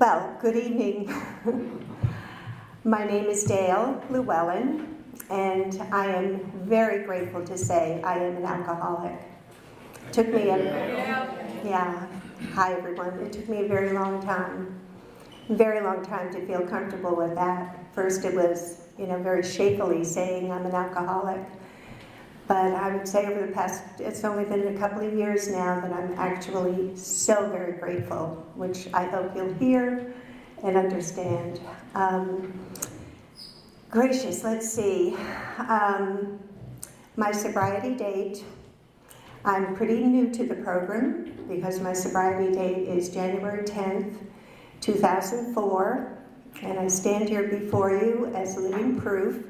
Well, good evening. My name is Dale Llewellyn, and I am very grateful to say I am an alcoholic. Took me hi everyone. It took me a very long time to feel comfortable with that. First it was, very shakily saying I'm an alcoholic. But I would say over the past, it's only been a couple of years now that I'm actually so very grateful, which I hope you'll hear and understand. Gracious, let's see. My sobriety date, I'm pretty new to the program because my sobriety date is January 10th, 2004, and I stand here before you as living proof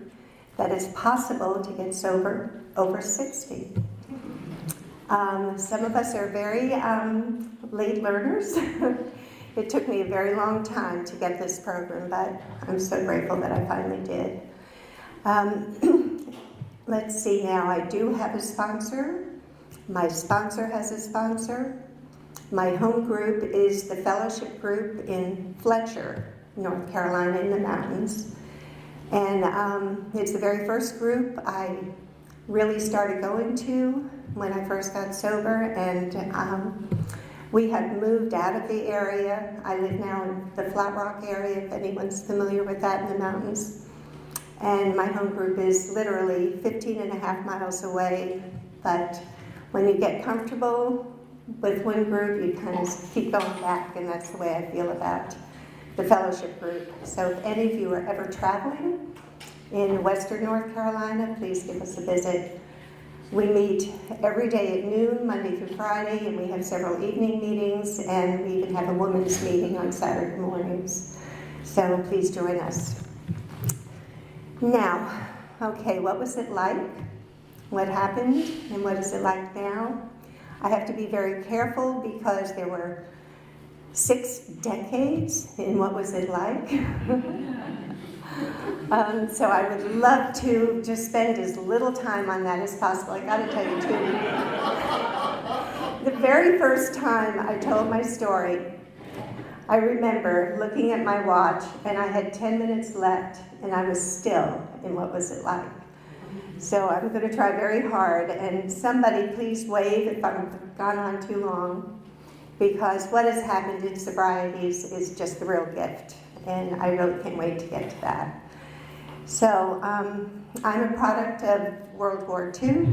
that it's possible to get sober over 60. Some of us are very late learners. It took me a very long time to get this program, but I'm so grateful that I finally did. Let's see now, I do have a sponsor. My sponsor has a sponsor. My home group is the fellowship group in Fletcher, North Carolina in the mountains. And it's the very first group I really started going to when I first got sober, and we had moved out of the area. I live now in the Flat Rock area, if anyone's familiar with that in the mountains. And my home group is literally 15 and a half miles away, but when you get comfortable with one group, you kind of keep going back, and that's the way I feel about the fellowship group. So if any of you are ever traveling in Western North Carolina, please give us a visit. We meet every day at noon, Monday through Friday, and we have several evening meetings, and we even have a women's meeting on Saturday mornings. So please join us. Now, okay, what was it like? What happened? And what is it like now? I have to be very careful because there were 6 decades in what was it like. So I would love to just spend as little time on that as possible. I gotta tell you too, the very first time I told my story, I remember looking at my watch and I had 10 minutes left and I was still in what was it like. So I'm gonna try very hard, and somebody please wave if I've gone on too long, because what has happened in sobrieties is just the real gift, and I really can't wait to get to that. So I'm a product of World War II.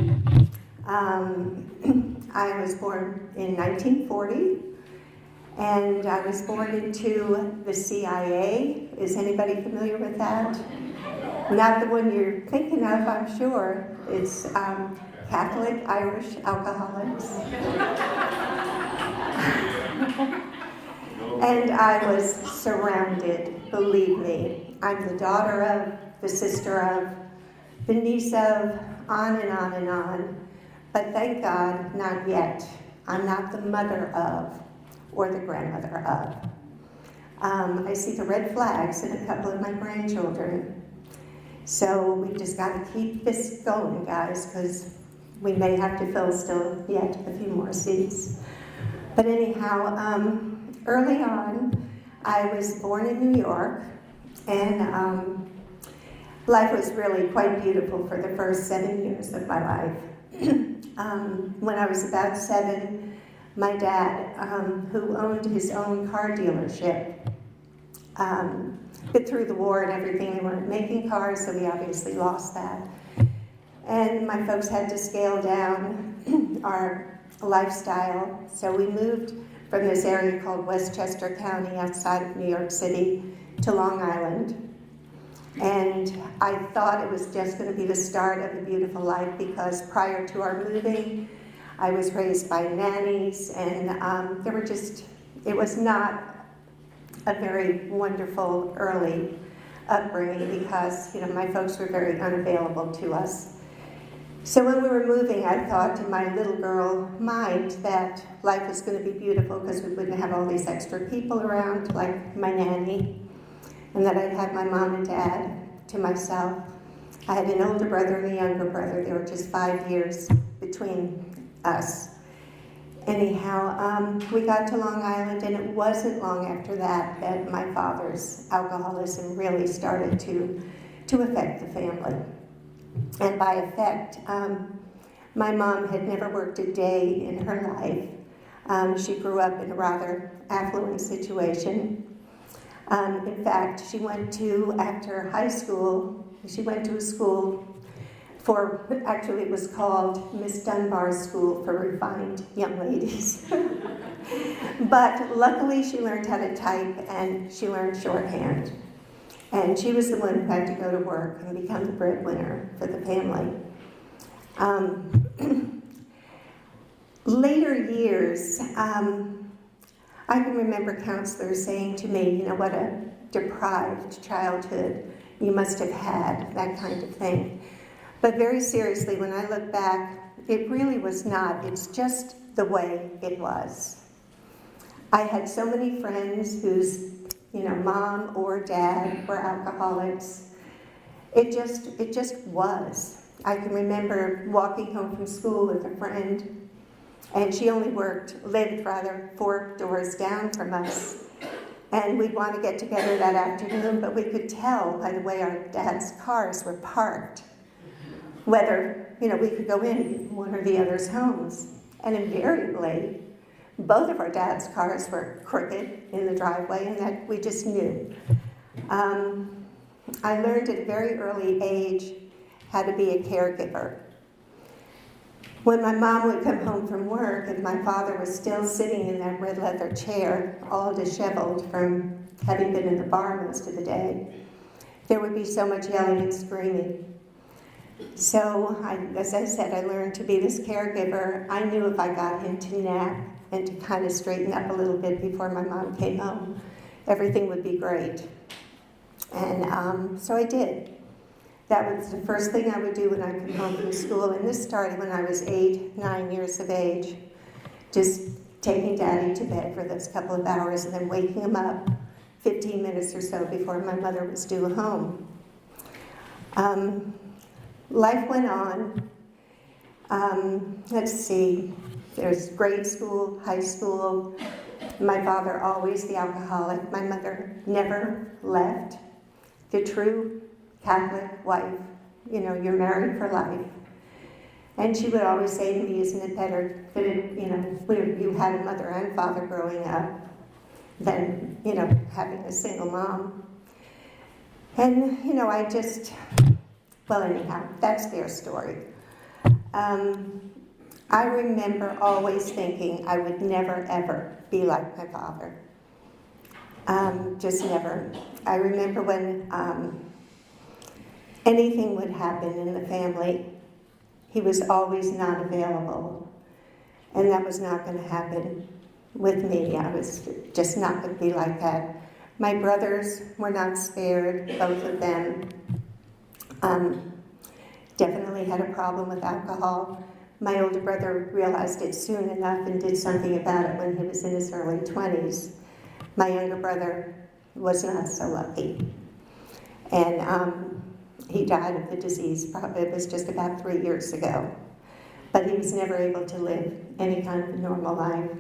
I was born in 1940, and I was born into the CIA. Is anybody familiar with that? Not the one you're thinking of, I'm sure. It's Catholic Irish alcoholics. And I was surrounded, believe me. I'm the daughter of, the sister of, the niece of, on and on and on. But thank God, not yet. I'm not the mother of, or the grandmother of. I see the red flags in a couple of my grandchildren. So we just got to keep this going, guys, because we may have to fill still yet a few more seats. But anyhow, early on, I was born in New York, and life was really quite beautiful for the first 7 years of my life. When I was about 7, my dad, who owned his own car dealership, but through the war and everything, they weren't making cars, so we obviously lost that. And my folks had to scale down our lifestyle, so we moved from this area called Westchester County outside of New York City to Long Island. And I thought it was just going to be the start of a beautiful life, because prior to our moving, I was raised by nannies, and it was not a very wonderful early upbringing, because my folks were very unavailable to us. So when we were moving, I thought in my little girl mind that life was going to be beautiful because we wouldn't have all these extra people around, like my nanny, and that I'd have my mom and dad to myself. I had an older brother and a younger brother. There were just 5 years between us. Anyhow, we got to Long Island, and it wasn't long after that that my father's alcoholism really started to affect the family. And by affect, my mom had never worked a day in her life. She grew up in a rather affluent situation. In fact, after high school, she went to a school actually it was called Miss Dunbar's School for Refined Young Ladies. But luckily she learned how to type and she learned shorthand. And she was the one who had to go to work and become the breadwinner for the family. Later years, I can remember counselors saying to me, what a deprived childhood you must have had, that kind of thing. But very seriously, when I look back, it really was not. It's just the way it was. I had so many friends whose, mom or dad were alcoholics. It just was. I can remember walking home from school with a friend, and she only lived 4 doors down from us. And we'd want to get together that afternoon, but we could tell by the way our dad's cars were parked whether, we could go in one or the other's homes. And invariably, both of our dad's cars were crooked in the driveway, and that we just knew. I learned at a very early age how to be a caregiver. When my mom would come home from work and my father was still sitting in that red leather chair, all disheveled from having been in the bar most of the day, there would be so much yelling and screaming. So, as I said, I learned to be this caregiver. I knew if I got him to nap and to kind of straighten up a little bit before my mom came home, everything would be great. And so I did. That was the first thing I would do when I came home from school, and this started when I was 8, 9 years of age, just taking Daddy to bed for those couple of hours and then waking him up 15 minutes or so before my mother was due home. Life went on. Let's see, there's grade school, high school. My father always the alcoholic. My mother never left. The true Catholic wife, you're married for life. And she would always say to me, isn't it better that you had a mother and father growing up than, having a single mom? And, anyhow, that's their story. I remember always thinking I would never, ever be like my father. Just never. I remember when anything would happen in the family, he was always not available. And that was not going to happen with me. I was just not going to be like that. My brothers were not spared, both of them. Definitely had a problem with alcohol. My older brother realized it soon enough and did something about it when he was in his early 20s. My younger brother was not so lucky. And he died of the disease, probably it was just about 3 years ago. But he was never able to live any kind of normal life.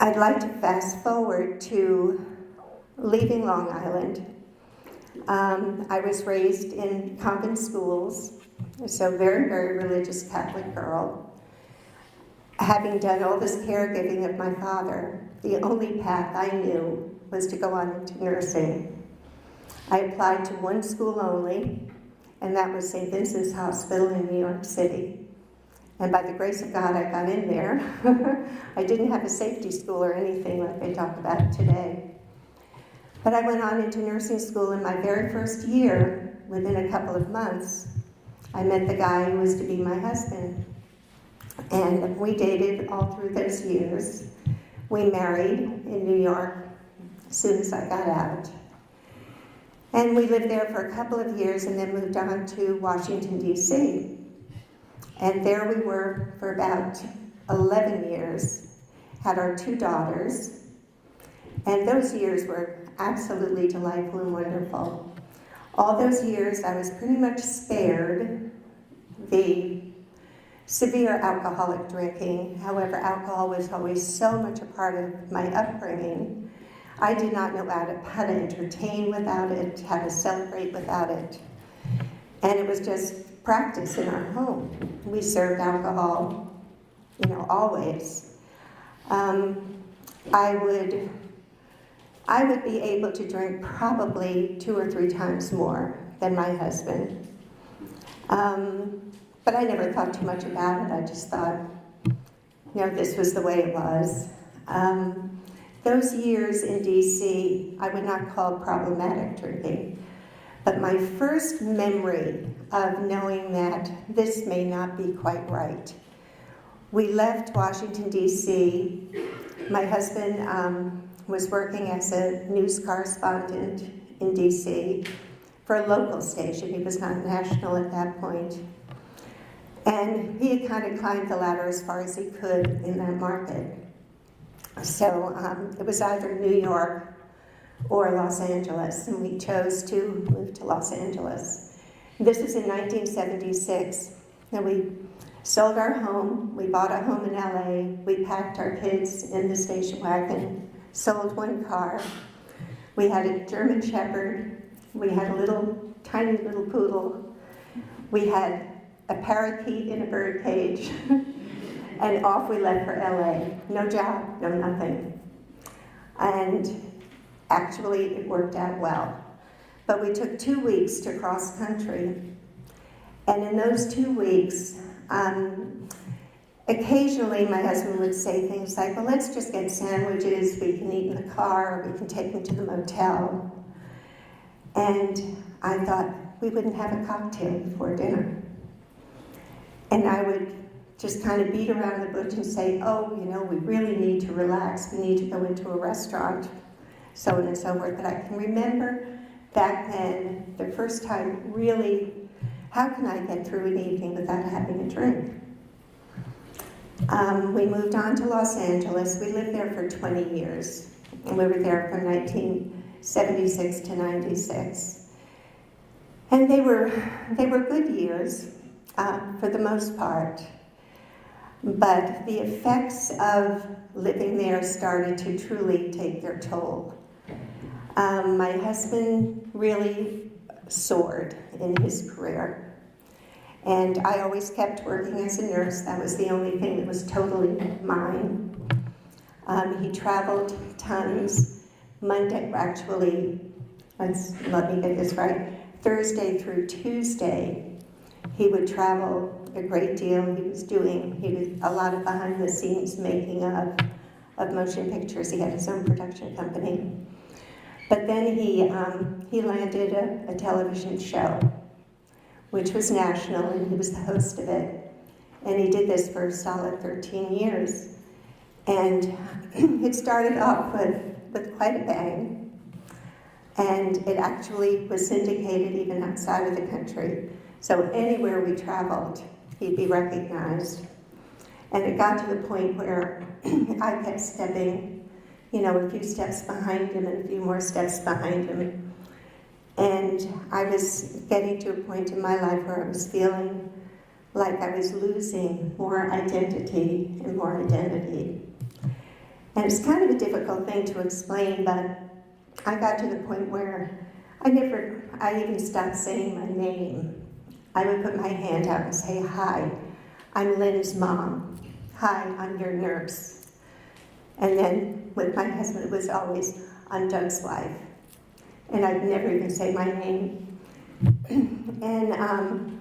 I'd like to fast forward to leaving Long Island. I was raised in convent schools, so very, very religious Catholic girl. Having done all this caregiving of my father, the only path I knew was to go on into nursing. I applied to one school only, and that was St. Vincent's Hospital in New York City. And by the grace of God, I got in there. I didn't have a safety school or anything like they talk about today. But I went on into nursing school in my very first year. Within a couple of months, I met the guy who was to be my husband. And we dated all through those years. We married in New York as soon as I got out. And we lived there for a couple of years and then moved on to Washington, D.C. And there we were for about 11 years, had our 2 daughters. And those years were absolutely delightful and wonderful. All those years I was pretty much spared the severe alcoholic drinking. However, alcohol was always so much a part of my upbringing. I did not know how to entertain without it, how to celebrate without it. And it was just practice in our home. We served alcohol, always. I would be able to drink probably 2 or 3 times more than my husband. But I never thought too much about it. I just thought, this was the way it was. Those years in D.C., I would not call problematic drinking, but my first memory of knowing that this may not be quite right. We left Washington, D.C. My husband was working as a news correspondent in D.C. for a local station. He was not national at that point. And he had kind of climbed the ladder as far as he could in that market. So it was either New York or Los Angeles, and we chose to move to Los Angeles. This was in 1976, and we sold our home. We bought a home in LA. We packed our kids in the station wagon, sold 1 car. We had a German Shepherd. We had a tiny little poodle. We had a parakeet in a bird cage. And off we left for LA. No job, no nothing. And actually, it worked out well. But we took 2 weeks to cross country. And in those 2 weeks, occasionally my husband would say things like, well, let's just get sandwiches. We can eat in the car, or we can take them to the motel. And I thought we wouldn't have a cocktail before dinner. And I would just kind of beat around the bush and say, we really need to relax. We need to go into a restaurant, so on and so forth. But I can remember back then, the first time really, how can I get through an evening without having a drink? We moved on to Los Angeles. We lived there for 20 years. And we were there from 1976 to 96. And they were good years, for the most part. But the effects of living there started to truly take their toll. My husband really soared in his career. And I always kept working as a nurse. That was the only thing that was totally mine. He traveled tons. Let me get this right. Thursday through Tuesday, he would travel a great deal. He was a lot of behind the scenes making of motion pictures. He had his own production company. But then he landed a television show, which was national, and he was the host of it. And he did this for a solid 13 years. And it started off with quite a bang. And it actually was syndicated even outside of the country. So anywhere we traveled, he'd be recognized. And it got to the point where I kept stepping, a few steps behind him and a few more steps behind him. And I was getting to a point in my life where I was feeling like I was losing more identity and more identity. And it's kind of a difficult thing to explain, but I got to the point where I even stopped saying my name. I would put my hand out and say, hi, I'm Lynn's mom. Hi, I'm your nurse. And then with my husband, it was always, I'm Doug's wife. And I'd never even say my name. And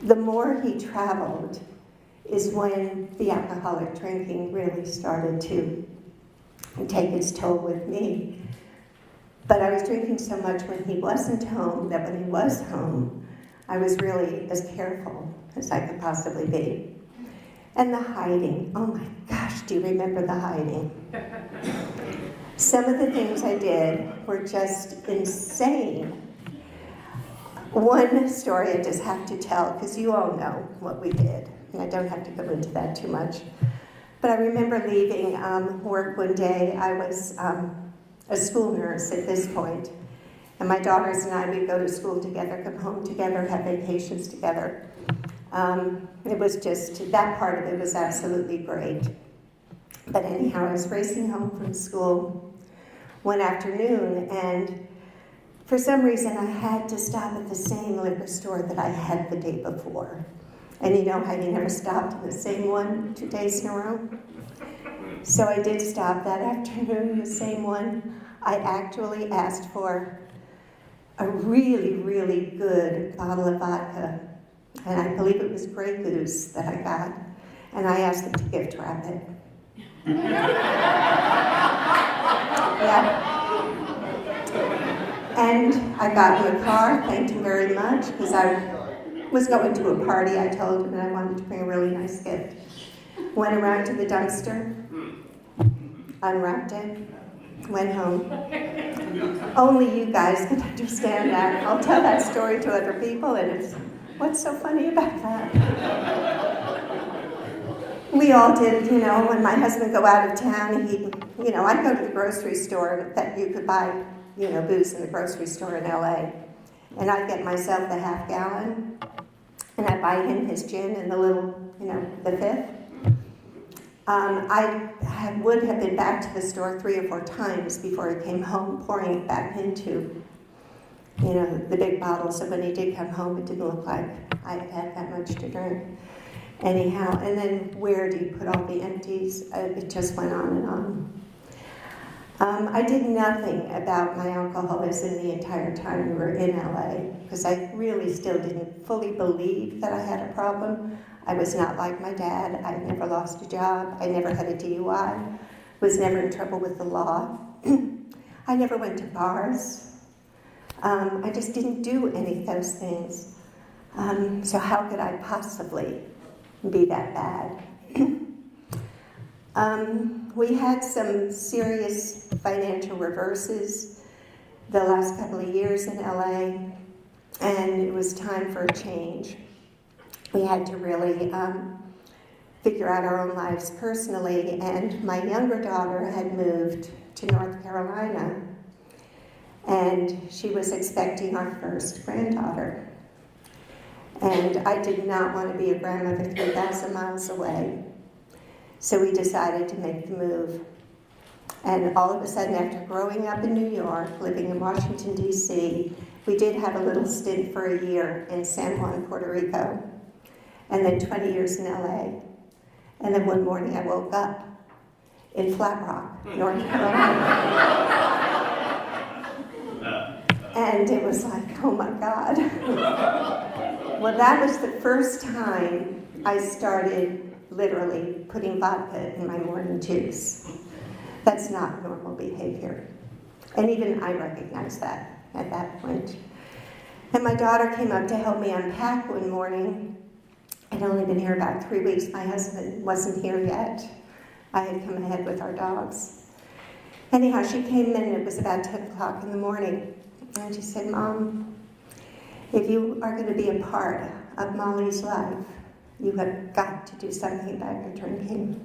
the more he traveled is when the alcoholic drinking really started to take its toll with me. But I was drinking so much when he wasn't home that when he was home, I was really as careful as I could possibly be. And the hiding. Oh my gosh, do you remember the hiding? Some of the things I did were just insane. One story I just have to tell, because you all know what we did, and I don't have to go into that too much. But I remember leaving work one day. I was a school nurse at this point, and my daughters and I would go to school together, come home together, have vacations together. It was just, that part of it was absolutely great. But anyhow, I was racing home from school one afternoon, and for some reason I had to stop at the same liquor store that I had the day before. And you know how you never stopped in the same one 2 days in a row? So I did stop that afternoon in the same one. I actually asked for a really, really good bottle of vodka. And I believe it was Grey Goose that I got. And I asked them to gift wrap it. Yeah. And I got in the car, thanked him very much, because I was going to a party. I told him that I wanted to bring a really nice gift. Went around to the dumpster, unwrapped it, went home. Only you guys can understand that. I'll tell that story to other people, and it's, what's so funny about that? We all did, you know, when my husband go out of town, I'd go to the grocery store that you could buy, booze in the grocery store in LA. And I'd get myself the half gallon, and I'd buy him his gin and the little, the fifth. I would have been back to the store 3 or 4 times before he came home, pouring it back into, the big bottle. So when he did come home, it didn't look like I had that much to drink. Anyhow, and then where do you put all the empties? It just went on and on. I did nothing about my alcoholism the entire time we were in LA, because I really still didn't fully believe that I had a problem. I was not like my dad. I never lost a job. I never had a DUI. Was never in trouble with the law. I never went to bars. I just didn't do any of those things. So how could I possibly be that bad? We had some serious financial reverses the last couple of years in LA, and it was time for a change. We had to really figure out our own lives personally, and my younger daughter had moved to North Carolina, and she was expecting our first granddaughter. And I did not want to be a grandmother 3,000 miles away. So we decided to make the move. And all of a sudden, after growing up in New York, living in Washington, D.C., we did have a little stint for a year in San Juan, Puerto Rico, and then 20 years in L.A. And then one morning I woke up in Flat Rock, North Carolina. And it was like, oh my God. Well, that was the first time I started literally putting vodka in my morning juice. That's not normal behavior. And even I recognized that at that point. And my daughter came up to help me unpack one morning. I'd only been here about 3 weeks. My husband wasn't here yet. I had come ahead with our dogs. Anyhow, she came in, and it was about 10 o'clock in the morning. And she said, Mom, if you are going to be a part of Molly's life, you have got to do something about your drinking.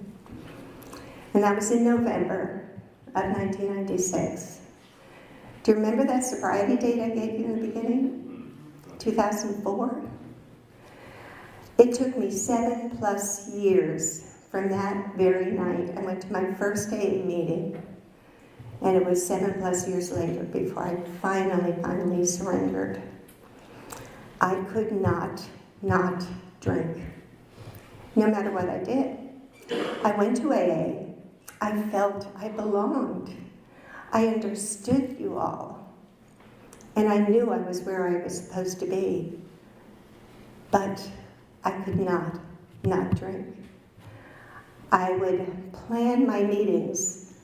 And that was in November of 1996. Do you remember that sobriety date I gave you in the beginning? 2004? It took me 7+ years from that very night. I went to my first AA meeting, and it was 7+ years later before I finally surrendered. I could not drink, no matter what I did. I went to AA. I felt I belonged. I understood you all. And I knew I was where I was supposed to be. But I could not drink. I would plan my meetings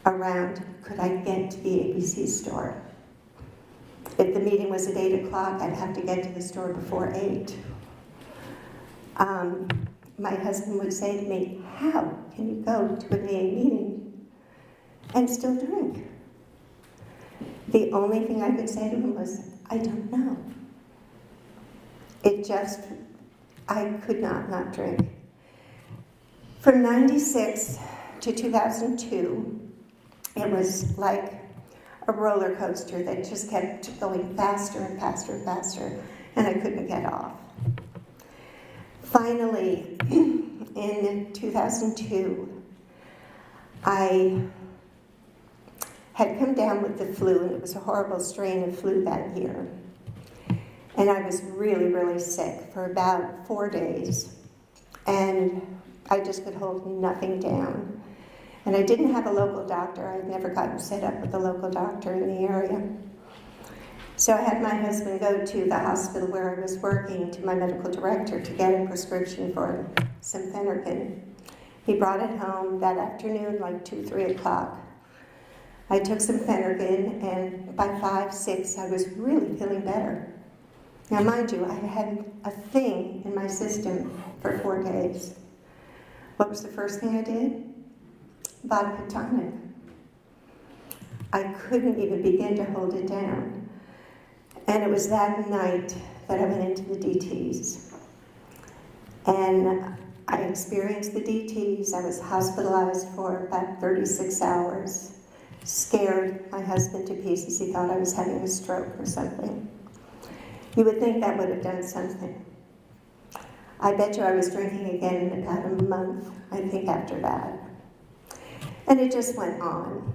around, could I get to the ABC store? If the meeting was at 8 o'clock, I'd have to get to the store before 8. My husband would say to me, how can you go to an AA meeting and still drink? The only thing I could say to him was, I don't know. I could not drink. From 96 to 2002, it was like a roller coaster that just kept going faster and faster and faster, and I couldn't get off. Finally, in 2002, I had come down with the flu, and it was a horrible strain of flu that year. And I was really, really sick for about 4 days. And I just could hold nothing down. And I didn't have a local doctor. I had never gotten set up with a local doctor in the area. So I had my husband go to the hospital where I was working, to my medical director, to get a prescription for some Phenergan. He brought it home that afternoon, like 2, 3 o'clock. I took some Phenergan, and by 5, 6, I was really feeling better. Now, mind you, I had a thing in my system for 4 days. What was the first thing I did? Vodka tonic. I couldn't even begin to hold it down. And it was that night that I went into the DTs. And I experienced the DTs. I was hospitalized for about 36 hours. Scared my husband to pieces. He thought I was having a stroke or something. You would think that would have done something. I bet you I was drinking again in about a month, I think, after that. And it just went on.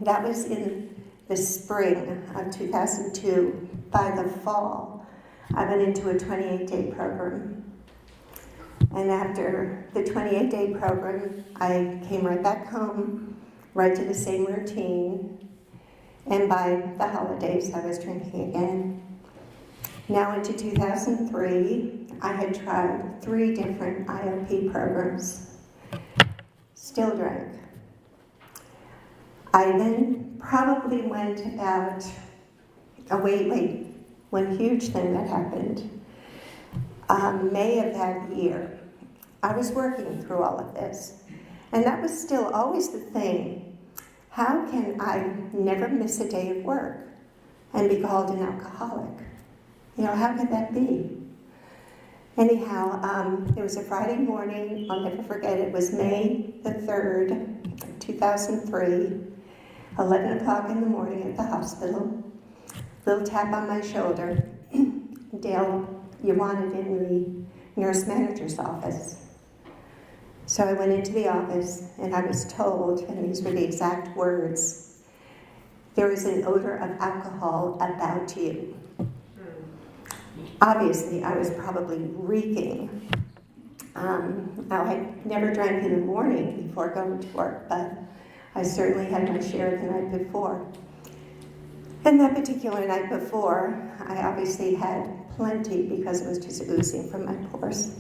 That was in the spring of 2002. By the fall, I went into a 28-day program. And after the 28-day program, I came right back home, right to the same routine. And by the holidays, I was drinking again. Now into 2003, I had tried 3 different IOP programs. Still drank. I then probably went about, one huge thing that happened. May of that year, I was working through all of this. And that was still always the thing. How can I never miss a day of work and be called an alcoholic? You know, how could that be? Anyhow, it was a Friday morning. I'll never forget. It was May the 3rd, 2003, 11 o'clock in the morning at the hospital. Little tap on my shoulder. Dale, you wanted in the nurse manager's office. So I went into the office, and I was told, and these were the exact words, there is an odor of alcohol about you. Obviously, I was probably reeking. Now, I never drank in the morning before going to work, but I certainly had my share the night before. And that particular night before, I obviously had plenty because it was just oozing from my pores.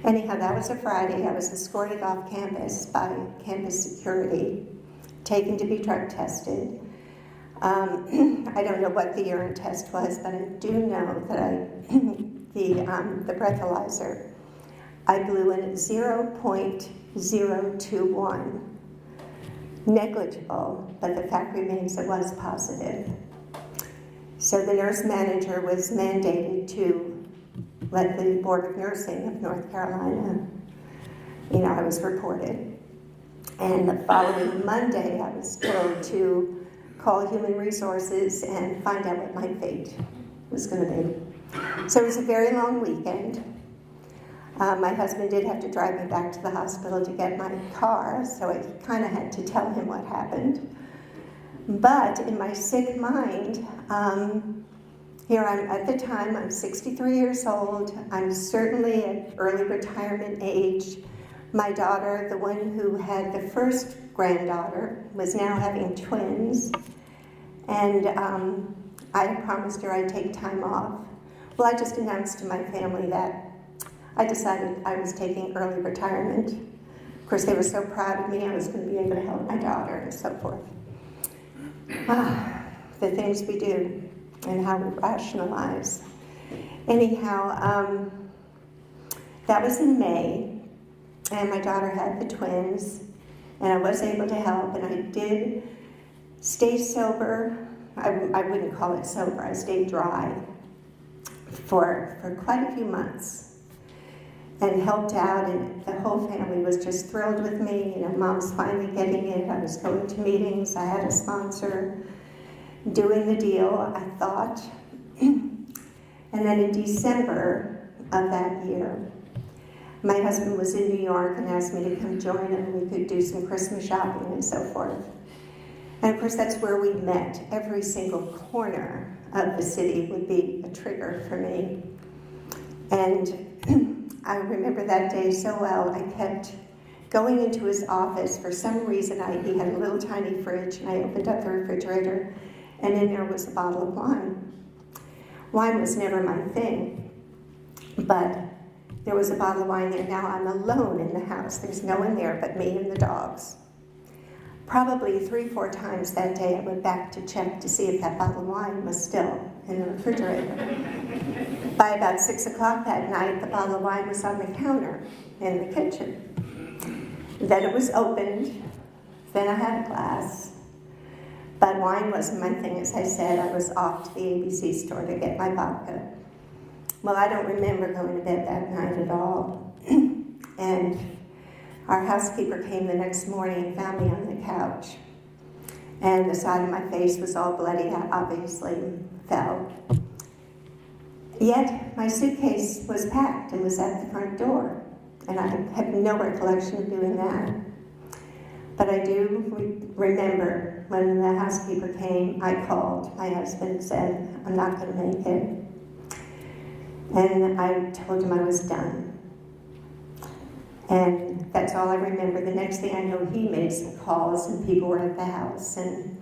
Anyhow, that was a Friday. I was escorted off campus by campus security, taken to be drug tested. I don't know what the urine test was, but I do know that the breathalyzer, I blew in at 0.021. Negligible, but the fact remains it was positive. So the nurse manager was mandated to let the Board of Nursing of North Carolina, I was reported. And the following Monday, I was told to call Human Resources and find out what my fate was going to be. So it was a very long weekend. My husband did have to drive me back to the hospital to get my car, so I kind of had to tell him what happened. But in my sick mind, here at the time, I'm 63 years old. I'm certainly at early retirement age. My daughter, the one who had the first granddaughter, was now having twins. And I had promised her I'd take time off. Well, I just announced to my family that I decided I was taking early retirement. Of course, they were so proud of me. I was going to be able to help my daughter and so forth. The things we do and how we rationalize. Anyhow, that was in May, and my daughter had the twins, and I was able to help, and I did stay sober. I wouldn't call it sober. I stayed dry for quite a few months and helped out, and the whole family was just thrilled with me. Mom's finally getting it. I was going to meetings. I had a sponsor, doing the deal, I thought. And then in December, of that year. My husband was in New York and asked me to come join him. We could do some Christmas shopping and so forth. And of course, that's where we met. Every single corner of the city would be a trigger for me. And I remember that day so well. I kept going into his office. For some reason, he had a little tiny fridge, and I opened up the refrigerator, and in there was a bottle of wine. Wine was never my thing, but there was a bottle of wine there. Now I'm alone in the house. There's no one there but me and the dogs. Probably 3-4 times that day I went back to check to see if that bottle of wine was still in the refrigerator. By about 6 o'clock that night, the bottle of wine was on the counter in the kitchen. Then it was opened. Then I had a glass. But wine wasn't my thing. As I said, I was off to the ABC store to get my vodka. Well, I don't remember going to bed that night at all. And our housekeeper came the next morning and found me on the couch. And the side of my face was all bloody, obviously fell. Yet my suitcase was packed and was at the front door. And I have no recollection of doing that. But I do remember when the housekeeper came, I called my husband and said, I'm not going to make it. And I told him I was done. And that's all I remember. The next thing I know, he made some calls and people were at the house. And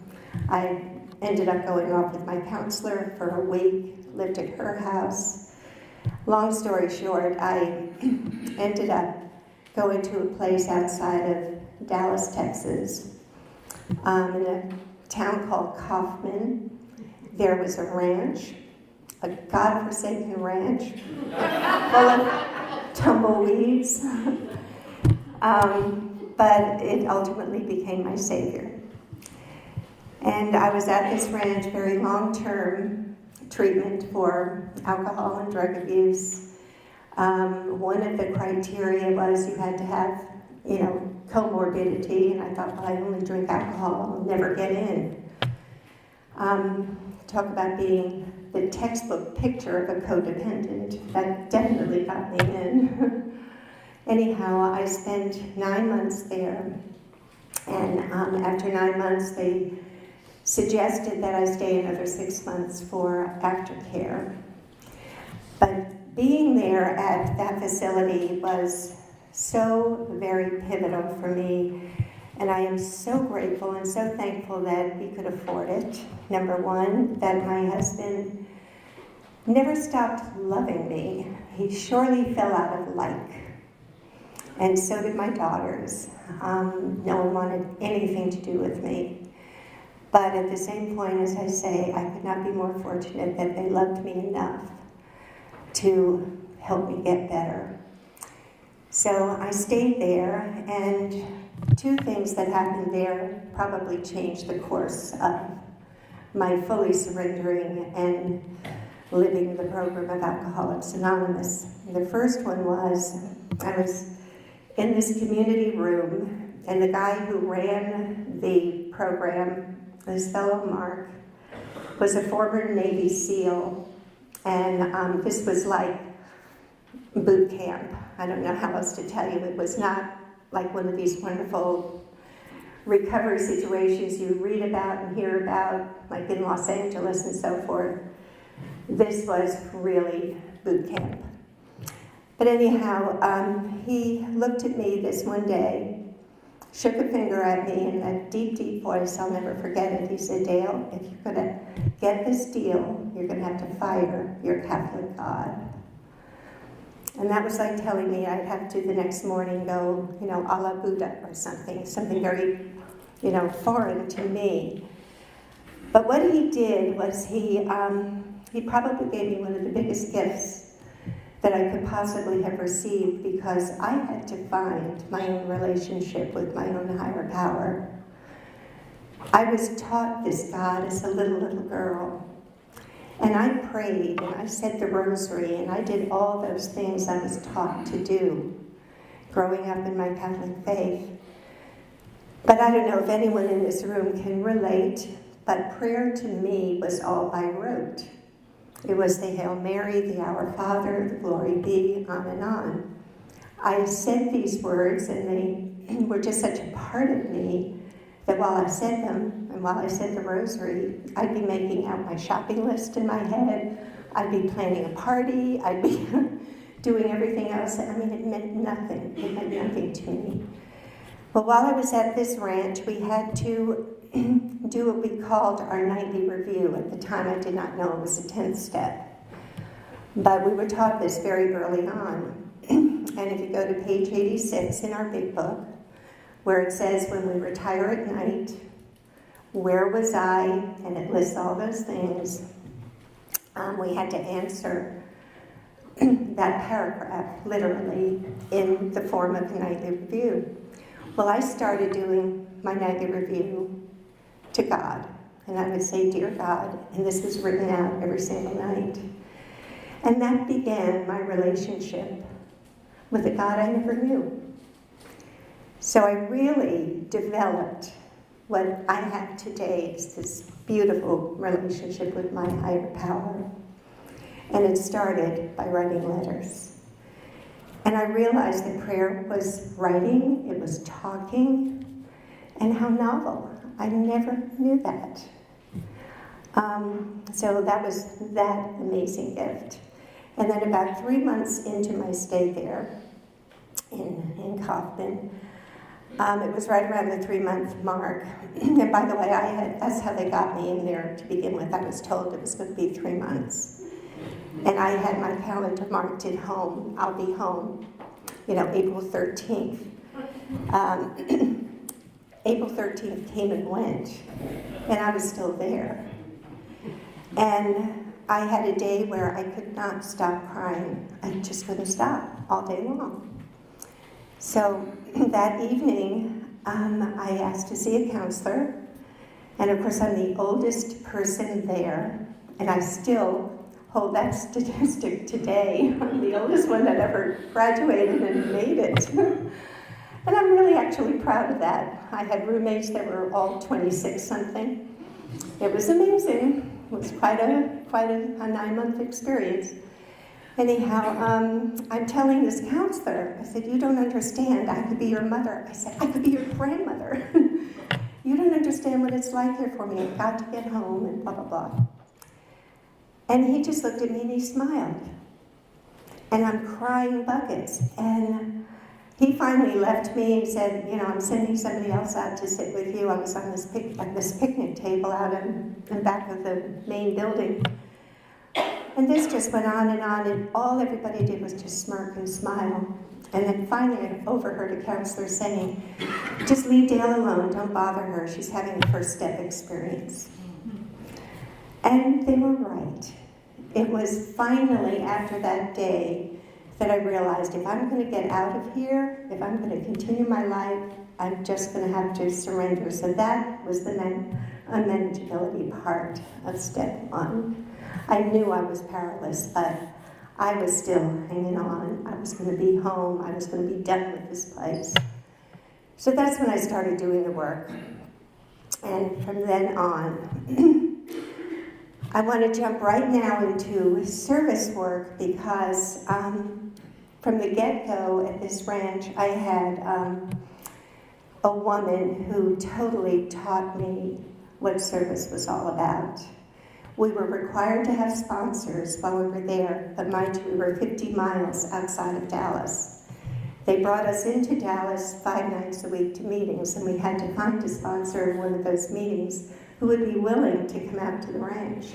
I ended up going off with my counselor for a week, lived at her house. Long story short, I ended up going to a place outside of Dallas, Texas, in a town called Kaufman. There was a ranch, a godforsaken ranch, full of tumbleweeds. But it ultimately became my savior. And I was at this ranch, very long-term treatment for alcohol and drug abuse. One of the criteria was you had to have, comorbidity, and I thought, well, I only drink alcohol, I'll never get in. Talk about being the textbook picture of a codependent. That definitely got me in. Anyhow, I spent 9 months there, and after 9 months, they suggested that I stay another 6 months for aftercare. But being there at that facility was so very pivotal for me, and I am so grateful and so thankful that we could afford it. Number one, that my husband never stopped loving me. He surely fell out of like. And so did my daughters. No one wanted anything to do with me. But at the same point, as I say, I could not be more fortunate that they loved me enough to help me get better. So I stayed there, and 2 things that happened there probably changed the course of my fully surrendering and living the program of Alcoholics Anonymous. The first one was, I was in this community room, and the guy who ran the program, this fellow Mark, was a former Navy SEAL, and this was like boot camp. I don't know how else to tell you. It was not like one of these wonderful recovery situations you read about and hear about, like in Los Angeles and so forth. This was really boot camp. But anyhow, he looked at me this one day, shook a finger at me in that deep, deep voice, I'll never forget it. He said, Dale, if you're going to get this deal, you're going to have to fire your Catholic God. And that was like telling me I'd have to the next morning go, a la Buddha or something very, foreign to me. But what he did was he probably gave me one of the biggest gifts that I could possibly have received, because I had to find my own relationship with my own higher power. I was taught this God as a little girl. And I prayed, and I said the rosary, and I did all those things I was taught to do growing up in my Catholic faith. But I don't know if anyone in this room can relate, but prayer to me was all by rote. It was the Hail Mary, the Our Father, the Glory Be, on and on. I said these words, and they were just such a part of me that while I said them, and while I said the rosary, I'd be making out my shopping list in my head, I'd be planning a party, I'd be doing everything else. I mean, it meant nothing. It meant nothing to me. Well, while I was at this ranch, we had to do what we called our nightly review. At the time, I did not know it was a 10th step. But we were taught this very early on. And if you go to page 86 in our big book, where it says, when we retire at night, where was I? And it lists all those things. We had to answer that paragraph, literally, in the form of a nightly review. Well, I started doing my nightly review to God. And I would say, Dear God, and this was written out every single night. And that began my relationship with a God I never knew. So I really developed what I have today is this beautiful relationship with my higher power. And it started by writing letters. And I realized that prayer was writing, it was talking, and how novel. I never knew that. So that was that amazing gift. And then about 3 months into my stay there in Kaufman, it was right around the 3-month mark. And by the way, that's how they got me in there to begin with. I was told it was going to be 3 months. And I had my calendar marked at home. I'll be home, April 13th. April 13th came and went, and I was still there. And I had a day where I could not stop crying. I just couldn't stop all day long. So that evening, I asked to see a counselor. And of course, I'm the oldest person there, and I still hold that statistic today. I'm the oldest one that ever graduated and made it. And I'm really actually proud of that. I had roommates that were all 26-something. It was amazing. It was quite a 9-month experience. Anyhow, I'm telling this counselor, I said, you don't understand. I could be your mother. I said, I could be your grandmother. You don't understand what it's like here for me. I've got to get home and blah, blah, blah. And he just looked at me and he smiled. And I'm crying buckets. And he finally left me and said, I'm sending somebody else out to sit with you. I was on this picnic table out in the back of the main building. And this just went on, and all everybody did was just smirk and smile. And then finally I overheard a counselor saying, just leave Dale alone, don't bother her. She's having a first step experience. And they were right. It was finally after that day that I realized if I'm going to get out of here, if I'm going to continue my life, I'm just going to have to surrender. So that was the unmanageability part of step 1. I knew I was powerless, but I was still hanging on. I was going to be home. I was going to be done with this place. So that's when I started doing the work. And from then on, I want to jump right now into service work because from the get-go at this ranch, I had a woman who totally taught me what service was all about. We were required to have sponsors while we were there, but mind you, we were 50 miles outside of Dallas. They brought us into Dallas 5 nights a week to meetings, and we had to find a sponsor in one of those meetings who would be willing to come out to the ranch.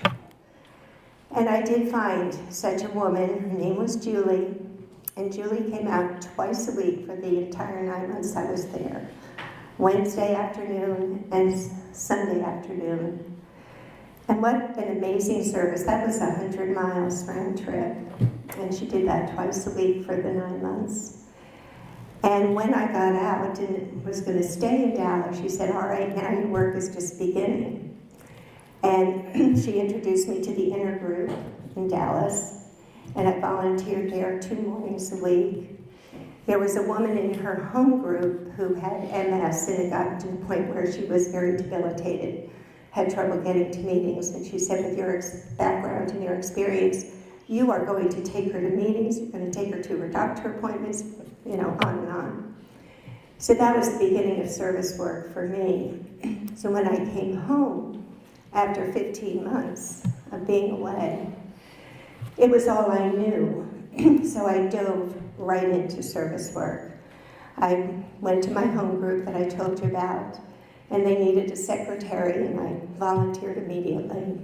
And I did find such a woman. Her name was Julie, and Julie came out twice a week for the entire 9 months I was there. Wednesday afternoon and Sunday afternoon. And what an amazing service. That was 100 miles round trip. And she did that twice a week for the 9 months. And when I got out and was going to stay in Dallas, she said, all right, now your work is just beginning. And she introduced me to the inner group in Dallas. And I volunteered there 2 mornings a week. There was a woman in her home group who had MS, and it got to the point where she was very debilitated. had trouble getting to meetings, and she said, with your background and your experience, you are going to take her to meetings, you're going to take her to her doctor appointments, on and on. So that was the beginning of service work for me. So when I came home after 15 months of being away, it was all I knew. So I dove right into service work. I went to my home group that I told you about, and they needed a secretary, and I volunteered immediately.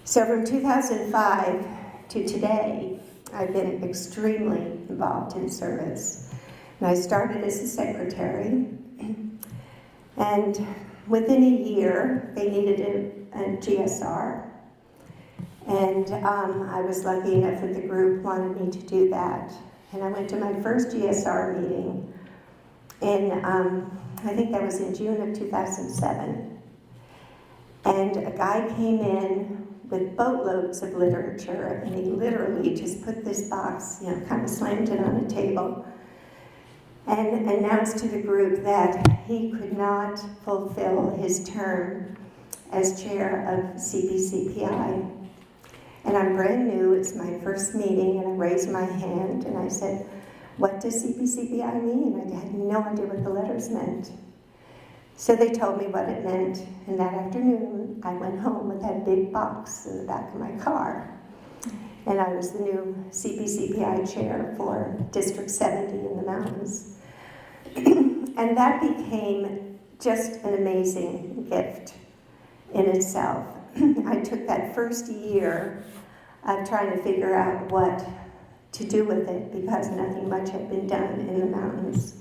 So from 2005 to today, I've been extremely involved in service. And I started as a secretary, and within a year, they needed a GSR. And I was lucky enough that the group wanted me to do that. And I went to my first GSR meeting I think that was in June of 2007. And a guy came in with boatloads of literature, and he literally just put this box, kind of slammed it on a table, and announced to the group that he could not fulfill his term as chair of CPCPI. And I'm brand new, it's my first meeting, and I raised my hand and I said, "What does CPCPI mean?" I had no idea what the letters meant. So they told me what it meant, and that afternoon I went home with that big box in the back of my car. And I was the new CPCPI chair for District 70 in the mountains. And that became just an amazing gift in itself. I took that first year of trying to figure out what to do with it, because nothing much had been done in the mountains.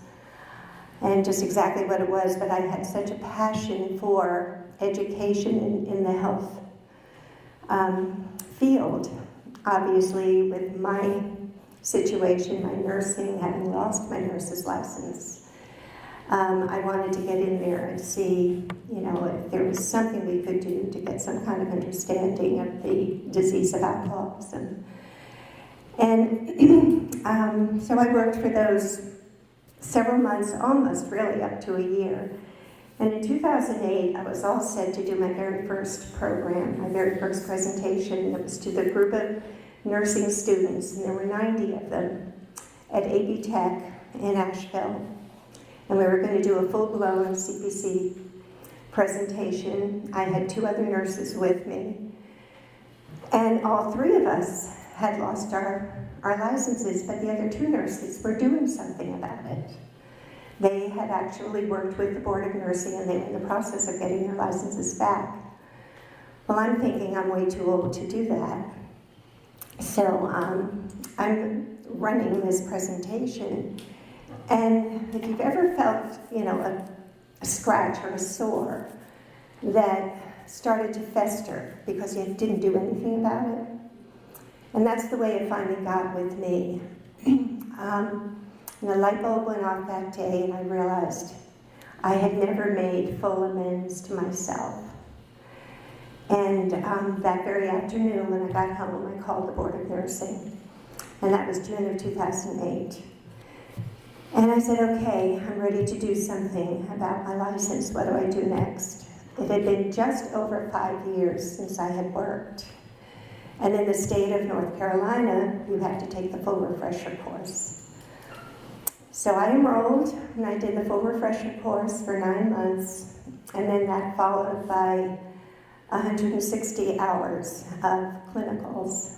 And just exactly what it was, but I had such a passion for education in the health field. Obviously, with my situation, my nursing, having lost my nurse's license, I wanted to get in there and see, if there was something we could do to get some kind of understanding of the disease of alcoholism. And so I worked for those several months, almost really up to a year. And in 2008, I was all set to do my very first program, my very first presentation. It was to the group of nursing students, and there were 90 of them at AB Tech in Asheville. And we were going to do a full-blown CPC presentation. I had 2 other nurses with me. And all 3 of us had lost our licenses, but the other 2 nurses were doing something about it. They had actually worked with the Board of Nursing, and they were in the process of getting their licenses back. Well, I'm thinking I'm way too old to do that. So I'm running this presentation. And if you've ever felt, a scratch or a sore that started to fester because you didn't do anything about it, and that's the way it finally got with me. And the light bulb went off that day, and I realized I had never made full amends to myself. And that very afternoon, when I got home, I called the Board of Nursing, and that was June of 2008. And I said, okay, I'm ready to do something about my license. What do I do next? It had been just over 5 years since I had worked. And in the state of North Carolina, you have to take the full refresher course. So I enrolled, and I did the full refresher course for 9 months, and then that followed by 160 hours of clinicals.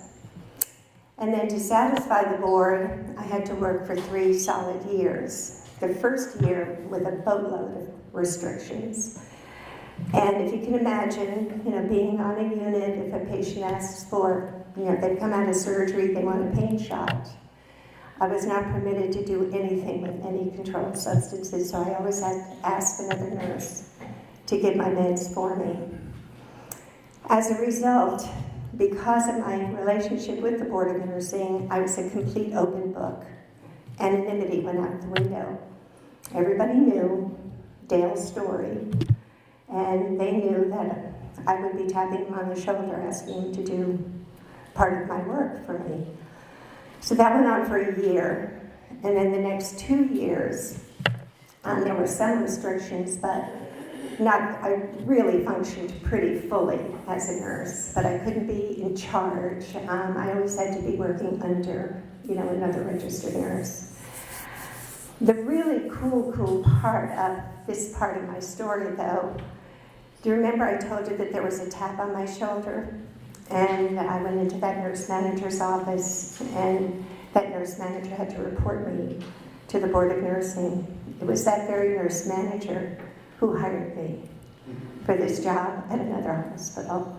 And then to satisfy the board, I had to work for 3 solid years. The first year with a boatload of restrictions. And if you can imagine, being on a unit, if a patient asks for, they've come out of surgery, they want a pain shot. I was not permitted to do anything with any controlled substances, so I always had to ask another nurse to give my meds for me. As a result, because of my relationship with the Board of Nursing, I was a complete open book. Anonymity went out the window. Everybody knew Dale's story, and they knew that I would be tapping him on the shoulder, asking him to do part of my work for me. So that went on for a year, and then the next 2 years, there were some restrictions, but I really functioned pretty fully as a nurse, but I couldn't be in charge. I always had to be working under, another registered nurse. The really cool part of this part of my story, though, do you remember I told you that there was a tap on my shoulder? And I went into that nurse manager's office, and that nurse manager had to report me to the Board of Nursing. It was that very nurse manager who hired me for this job at another hospital.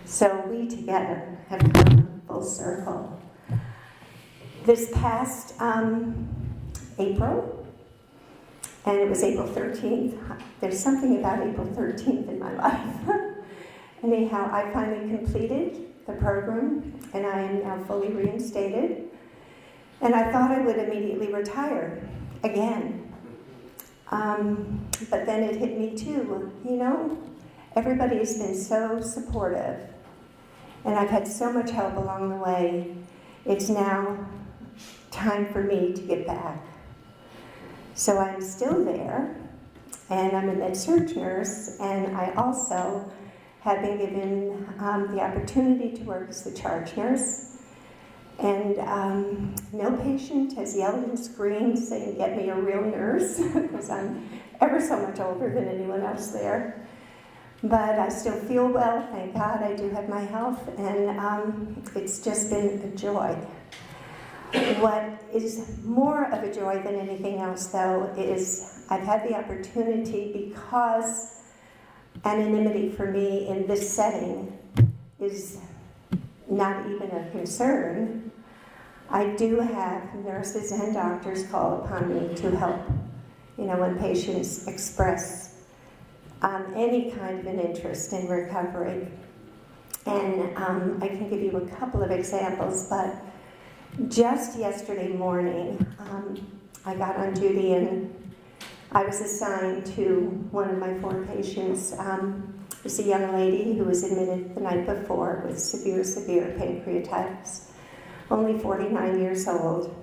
So we together have come full circle. This past April, and it was April 13th. There's something about April 13th in my life. Anyhow, I finally completed the program, and I am now fully reinstated. And I thought I would immediately retire again. But then it hit me too. Everybody has been so supportive, and I've had so much help along the way. It's now time for me to get back. So I'm still there, and I'm a med-surg nurse, and I also have been given the opportunity to work as the charge nurse. And no patient has yelled and screamed saying, "Get me a real nurse," because I'm ever so much older than anyone else there. But I still feel well, thank God. I do have my health, and it's just been a joy. What is more of a joy than anything else, though, is I've had the opportunity, because anonymity for me in this setting is not even a concern. I do have nurses and doctors call upon me to help, when patients express any kind of an interest in recovery. And I can give you a couple of examples, but just yesterday morning, I got on duty and I was assigned to one of my 4 patients. It was a young lady who was admitted the night before with severe pancreatitis, only 49 years old.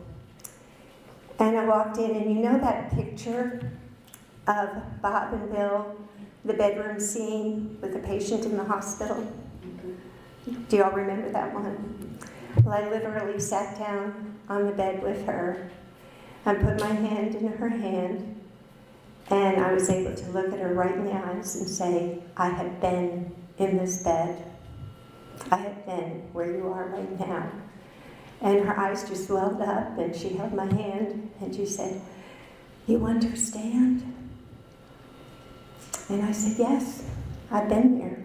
And I walked in, and that picture of Bob and Bill, the bedroom scene with the patient in the hospital? Do you all remember that one? Well, I literally sat down on the bed with her and put my hand in her hand, and I was able to look at her right in the eyes and say, "I have been in this bed. I have been where you are right now." And her eyes just welled up, and she held my hand, and she said, "You understand?" And I said, "Yes, I've been there."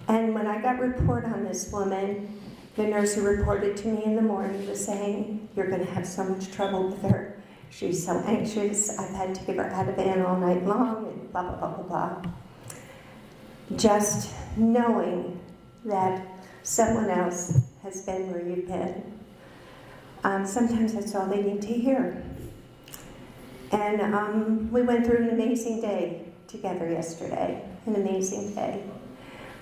And when I got report on this woman, the nurse who reported to me in the morning was saying, "You're going to have so much trouble with her. She's so anxious. I've had to give her Ativan all night long," and blah, blah, blah, blah, blah. Just knowing that someone else has been where you've been, sometimes that's all they need to hear. And we went through an amazing day together yesterday, an amazing day.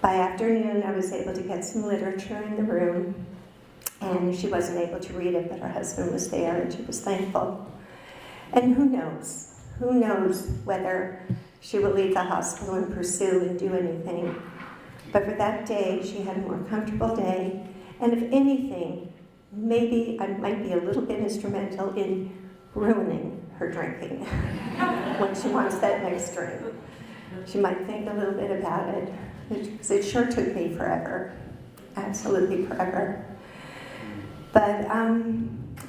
By afternoon, I was able to get some literature in the room, and she wasn't able to read it, but her husband was there, and she was thankful. And who knows whether she will leave the hospital and pursue and do anything. But for that day, she had a more comfortable day, and if anything, maybe I might be a little bit instrumental in ruining her drinking when she wants that next drink. She might think a little bit about it, because it sure took me forever, absolutely forever. But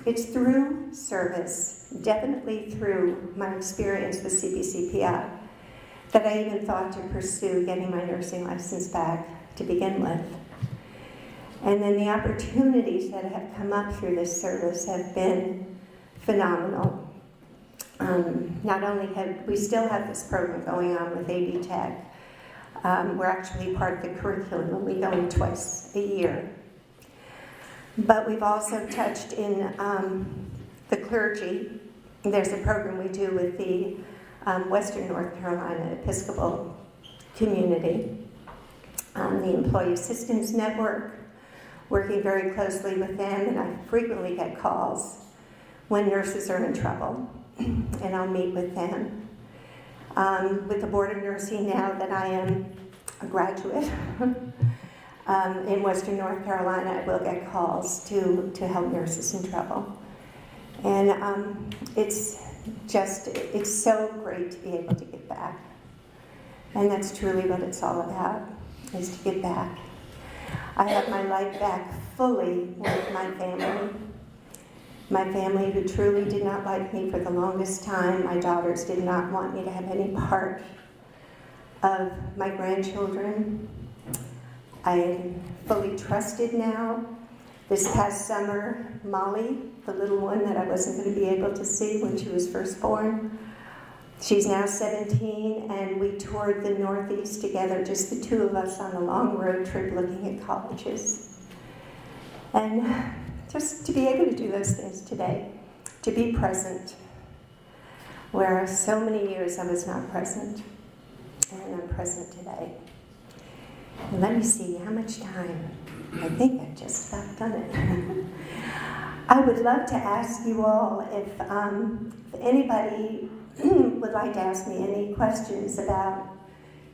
it's through service, definitely through my experience with CPCPI, that I even thought to pursue getting my nursing license back to begin with. And then the opportunities that have come up through this service have been phenomenal. Not only we still have this program going on with AD Tech. We're actually part of the curriculum, and we go in twice a year. But we've also touched in the clergy. There's a program we do with the Western North Carolina Episcopal community, the Employee Assistance Network, working very closely with them, and I frequently get calls when nurses are in trouble, and I'll meet with them. with the Board of Nursing now that I am a graduate. In Western North Carolina, I will get calls to help nurses in trouble. And it's so great to be able to give back. And that's truly what it's all about, is to give back. I have my life back fully with my family. My family who truly did not like me for the longest time. My daughters did not want me to have any part of my grandchildren. I am fully trusted now. This past summer, Molly, the little one that I wasn't going to be able to see when she was first born, she's now 17, and we toured the Northeast together, just the two of us on a long road trip looking at colleges. And just to be able to do those things today, to be present, where so many years I was not present, and I'm present today. And let me see, how much time? I think I've just about done it. I would love to ask you all if anybody would like to ask me any questions about,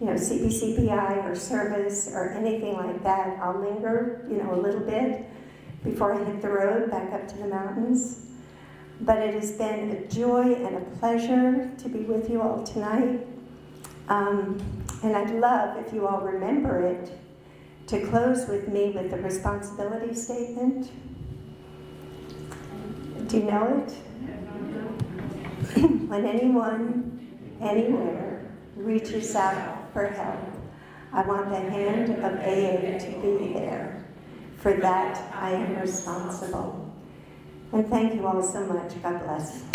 CPCPI or service or anything like that. I'll linger, a little bit before I hit the road back up to the mountains. But it has been a joy and a pleasure to be with you all tonight. And I'd love, if you all remember it, to close with me with the responsibility statement. Do you know it? When anyone, anywhere, reaches out for help, I want the hand of AA to be there. For that, I am responsible. And thank you all so much. God bless.